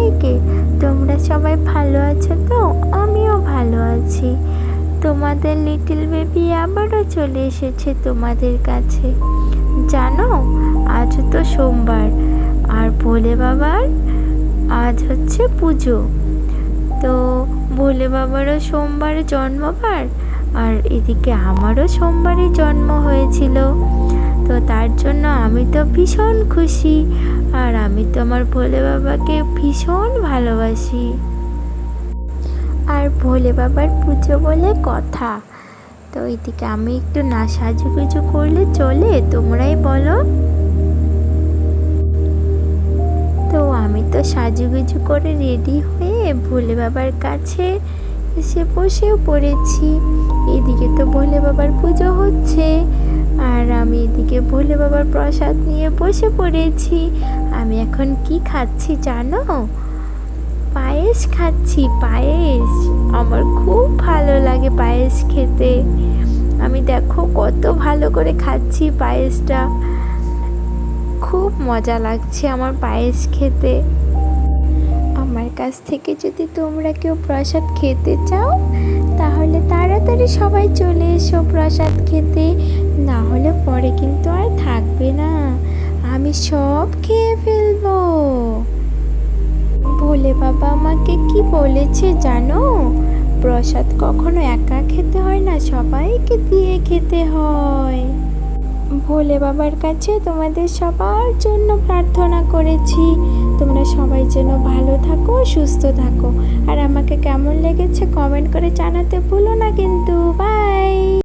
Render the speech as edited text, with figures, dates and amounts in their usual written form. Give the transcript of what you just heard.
সবাইকে। তোমরা সবাই ভালো আছো তো? আমিও ভালো আছি। তোমাদের লিটল বেবি আবারও চলে এসেছে তোমাদের কাছে। জানো, আজ তো সোমবার আর ভোলে বাবার আজ হচ্ছে পুজো। তো ভোলে বাবারও সোমবারে জন্মবার, আর এদিকে আমারও সোমবারে জন্ম হয়েছিল। তো তার জন্য আমি তো ভীষণ খুশি, আর আমি তো আমার ভোলে বাবাকে ভীষণ ভালোবাসি। আর ভোলে বাবার পুজো বলে কথা, তো এদিকে আমি একটু না সাজুগুজু করলে চলে? তোমরাই বলো। তো আমি তো সাজুগুজু করে রেডি হয়ে ভোলে বাবার কাছে এসে বসেও পড়েছি। এদিকে তো ভোলে বাবার পুজো হচ্ছে, আর আমি এদিকে ভোলে বাবার প্রসাদ নিয়ে বসে পড়েছি। আমি এখন কি খাচ্ছি জানো? পায়েস খাচ্ছি, পায়েস। আমার খুব ভালো লাগে পায়েস খেতে। আমি দেখো কত ভালো করে খাচ্ছি পায়েসটা, খুব মজা লাগছে আমার পায়েস খেতে। আমার কাছ থেকে যদি তোমরা কেউ প্রসাদ খেতে চাও, তাহলে তাড়াতাড়ি সবাই চলে এসো প্রসাদ খেতে, না হলে পরে কিন্তু আর থাকবে না, আমি সব খেয়ে ফেলবো। ভোলে বাবা আমাকে কি বলেছে জানো? প্রসাদ কখনো একা খেতে হয় না, সবাইকে দিয়ে খেতে হয়। ভোলে বাবার কাছে তোমাদের সবার জন্য প্রার্থনা করেছি, তোমরা সবাই যেন ভালো থাকো, সুস্থ থাকো। আর আমাকে কেমন লেগেছে কমেন্ট করে জানাতে ভুলো না কিন্তু। বাই।